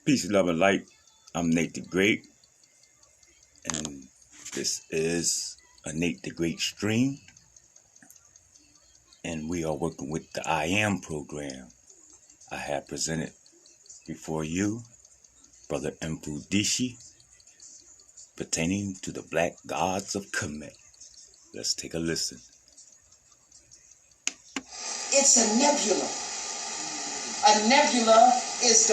Peace, love, and light. I'm Nate the Great, and this is a Nate the Great stream, and we are working with the I Am program. I have presented before you Brother MFUNDISHI pertaining to the Black Gods of Kemet. Let's take a listen. It's a nebula. A nebula is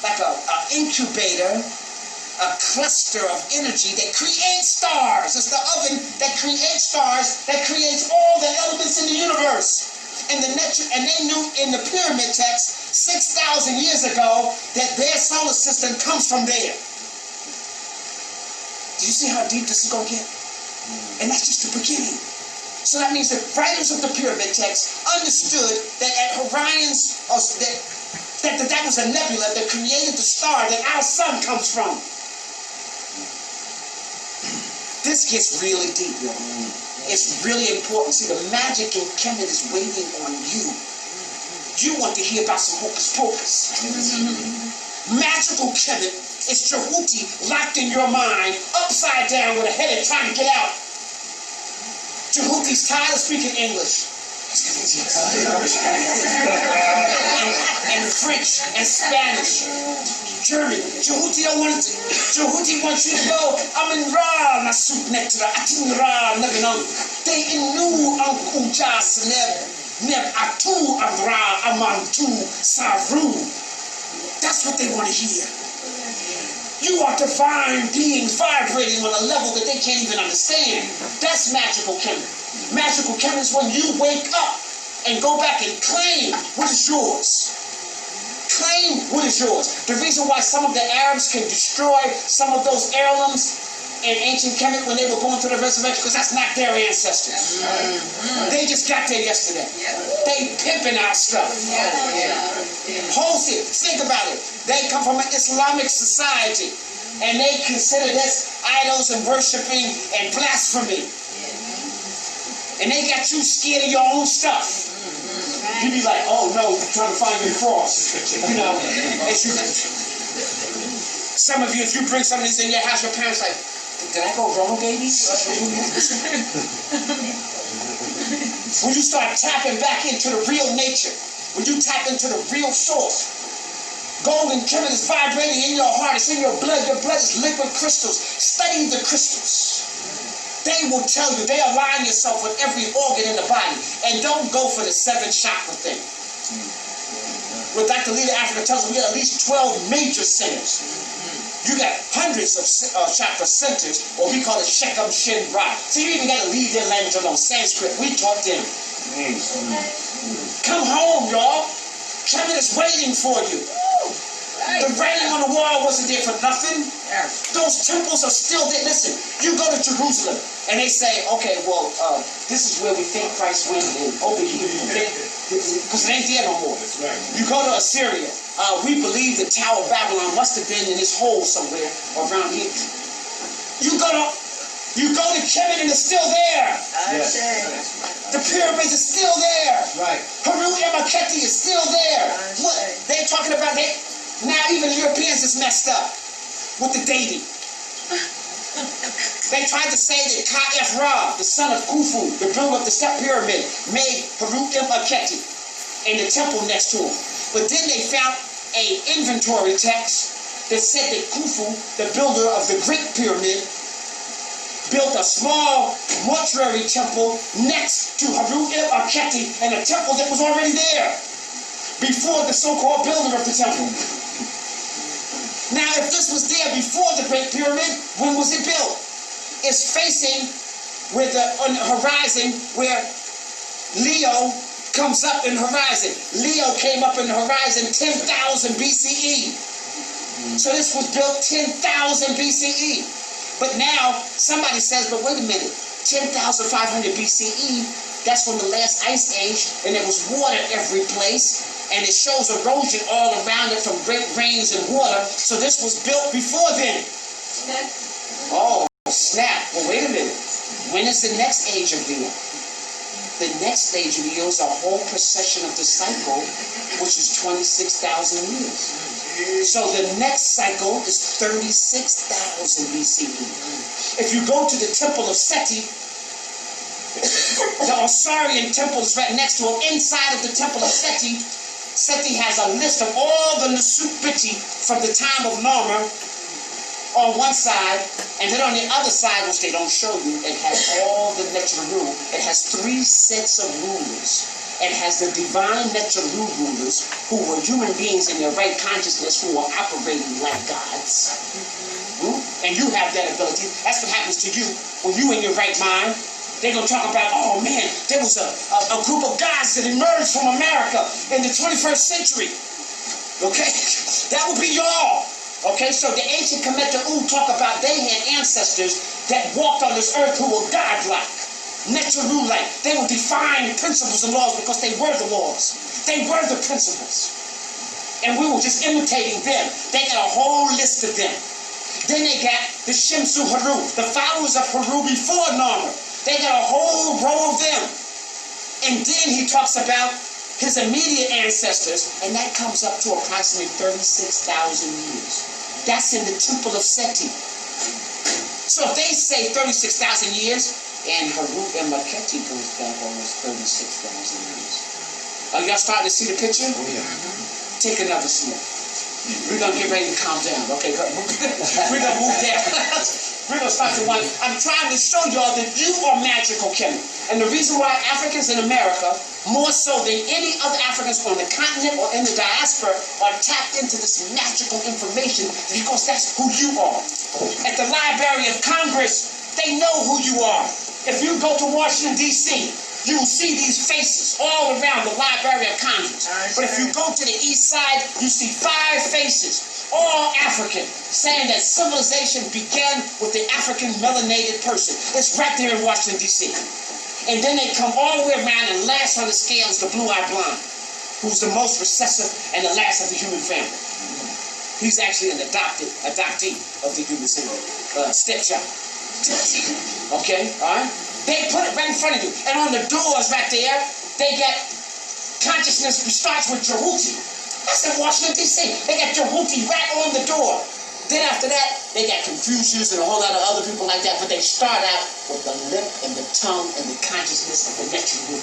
like an incubator, a cluster of energy that creates stars. It's the oven that creates stars, that creates all the elements in the universe. And they knew in the pyramid text 6,000 years ago that their solar system comes from there. Do you see how deep this is going to get? And that's just the beginning. So that means the writers of the pyramid text understood that at Orion's, that was a nebula that created the star that our sun comes from. This gets really deep, y'all. It's really important. See, the magic in Kemet is waiting on you. You want to hear about some hocus pocus. Magical Kemet is Jehuti locked in your mind, upside down with a headache trying to get out. Jehuti's tired of speaking English. and French and Spanish. German. Jehuti don't want to. Jehuti wants you to go. Amin Ra na soup nectar. Atin Ra nebenong. They inu ang ujas neb atu amra amantu saru. That's what they want to hear. You are divine beings vibrating on a level that they can't even understand. That's magical Kemet. Magical Kemet is when you wake up and go back and claim what is yours. Claim what is yours. The reason why some of the Arabs can destroy some of those heirlooms in ancient Kemet when they were going to the resurrection, because that's not their ancestors. They just got there yesterday. They pimping out stuff. Wholesale. Think about it. They come from an Islamic society, and they consider this idols and worshiping and blasphemy. And they got you scared of your own stuff. You be like, oh no, you're trying to find your cross. You know, some of you, if you bring something that's in your house, your parents like, did I go wrong, babies? When you start tapping back into the real nature, when you tap into the real source, gold and Kemet is vibrating in your heart, it's in your blood is liquid crystals. Study the crystals. They will tell you, they align yourself with every organ in the body. And don't go for the 7 chakra thing. What Dr. Leader Africa tells us, we got at least 12 major centers. You got hundreds of chakra centers, or we call it Shekam Shin Ra. So you even got to leave their language alone. Sanskrit, we taught them. Come home, y'all. Kemet is waiting for you. The writing on the wall wasn't there for nothing. Those temples are still there. Listen, you go to Jerusalem, and they say, okay, well, this is where we think Christ went, and over here you think, because it ain't there no more. You go to Assyria. We believe the Tower of Babylon must have been in this hole somewhere around here. You go to Kemet and it's still there. The pyramids are still there. Right. Haru-Emaketi is still there. What they're talking about, now even Europeans is messed up with the dating. They tried to say that Ka-F-Ra, the son of Khufu, the builder of the step pyramid, made Haru-Emaketi in the temple next to him. But then they found an inventory text that said that Khufu, the builder of the Great Pyramid, built a small mortuary temple next to Haru-Emaketi, and a temple that was already there before the so-called builder of the temple. Now, if this was there before the Great Pyramid, when was it built? It's facing on the horizon where Leo comes up in the horizon. Leo came up in the horizon 10,000 BCE. So this was built 10,000 BCE. But now, somebody says, but wait a minute, 10,500 BCE, that's from the last ice age, and there was water every place. And it shows erosion all around it from great rains and water. So this was built before then. Oh, snap. Well, wait a minute. When is the next age of Leo? The next stage of yield is a whole procession of the cycle, which is 26,000 years. So the next cycle is 36,000 BCE. If you go to the temple of Seti, the Osirian temple is right next to it. Inside of the temple of Seti, Seti has a list of all the Nasut Biti from the time of Narmer on one side, and then on the other side, which they don't show you, it has all the Neteru. It has 3 sets of rulers. It has the divine Neteru rulers, who were human beings in their right consciousness, who were operating like gods. And you have that ability. That's what happens to you when you in your right mind. They're going to talk about, oh man, there was a group of gods that emerged from America in the 21st century. Okay? That would be y'all. Okay, so the ancient Kemeter talk about they had ancestors that walked on this earth who were godlike, Neteru-like. They would define principles and laws because they were the laws. They were the principles. And we were just imitating them. They got a whole list of them. Then they got the Shimsu Haru, the followers of Haru before Narmer. They got a whole row of them. And then he talks about his immediate ancestors, and that comes up to approximately 36,000 years. That's in the Temple of Seti. So if they say 36,000 years, and Haru and Maketi goes back almost 36,000 years. Are y'all starting to see the picture? Oh, yeah. Take another sniff. We're going to get ready to calm down. Okay, we're going to move down. We're going to start to one. I'm trying to show y'all that you are magical, Kemet. And the reason why Africans in America, more so than any other Africans on the continent or in the diaspora, are tapped into this magical information because that's who you are. At the Library of Congress, they know who you are. If you go to Washington, D.C., you will see these faces all around the Library of Congress. But if you go to the east side, you see 5 faces, all African, saying that civilization began with the African melanated person. It's right there in Washington, D.C. And then they come all the way around, and last on the scale is the blue-eyed blonde, who's the most recessive and the last of the human family. He's actually an adoptee of the human family, stepchild. Okay, all right? They put it right in front of you. And on the doors right there, they got consciousness which starts with Jehuti. That's in Washington, D.C. They got Jehuti right on the door. Then after that, they got Confucius and a whole lot of other people like that. But they start out with the lip and the tongue and the consciousness of the Neteru.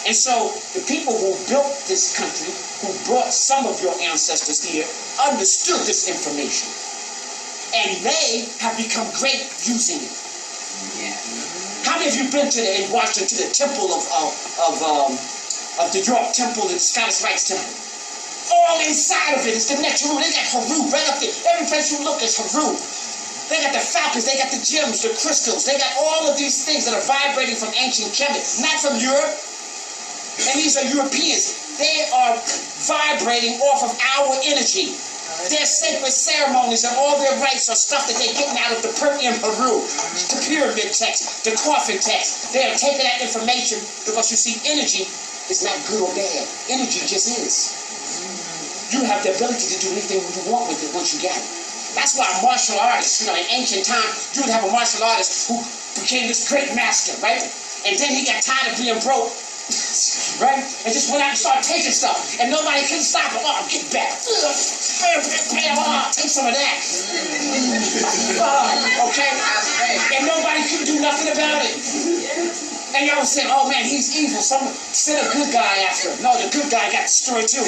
And so the people who built this country, who brought some of your ancestors here, understood this information. And they have become great using it. Yeah. How many of you been in Washington to the temple of the York Temple and the Scottish Rites Temple? All inside of it is the Neteru. They got Haru right up there. Every place you look is Haru. They got the falcons, they got the gems, the crystals. They got all of these things that are vibrating from ancient Kemet, not from Europe. And these are Europeans. They are vibrating off of our energy. Their sacred ceremonies and all their rites are stuff that they're getting out of the Persian Haru, the pyramid text, the coffin text. They are taking that information because you see, energy is not good or bad. Energy just is. You have the ability to do anything you want with it once you get it. That's why martial artists, in ancient times, you would have a martial artist who became this great master, right? And then he got tired of being broke. Right? And just went out and started taking stuff. And nobody couldn't stop him. Oh, get back. Take some of that. Okay? And nobody could do nothing about it. And y'all was saying, oh man, he's evil. Send a good guy after him. No, the good guy got destroyed too.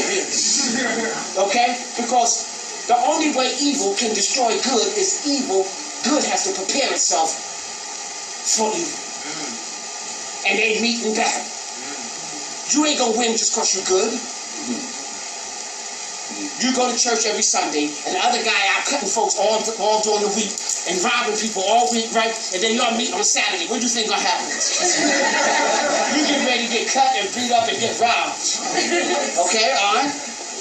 Okay? Because the only way evil can destroy good is evil. Good has to prepare itself for evil. And they meet in battle. You ain't gonna win just because you're good. You go to church every Sunday, and the other guy out cutting folks all during the week and robbing people all week, right? And then y'all meet on Saturday. What do you think gonna happen? You get ready to get cut and beat up and get robbed. Okay, all right?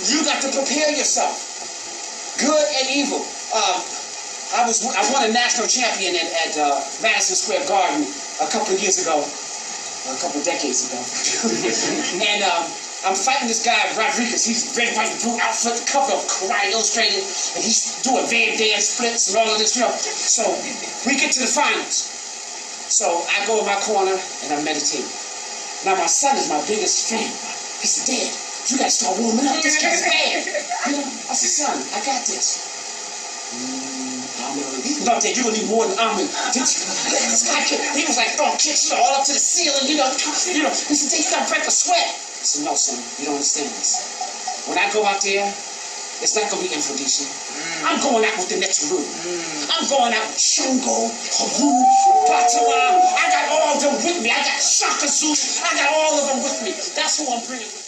You got to prepare yourself. Good and evil. I won a national champion at Madison Square Garden a couple of years ago. A couple of decades ago. And I'm fighting this guy, Rodriguez. He's red, white, and blue outfit, cover of Karate Illustrated, and he's doing Van Dam splits and all of this, So we get to the finals. So I go in my corner and I meditate. Now my son is my biggest fan. He said, Dad, you gotta start warming up. This kid's bad. You know, I said, son, I got this. No, Dad, you're gonna need more than almond. He was like throwing kicks all up to the ceiling, you know. He said, Dad, you gotta break a sweat. I said, no, son, you don't understand this. When I go out there, it's not gonna be MFUNDISHI. I'm going out with the Neteru. I'm going out with Shango, Haru, Batama. I got all of them with me. I got Shaka Zulu. I got all of them with me. That's who I'm bringing with me.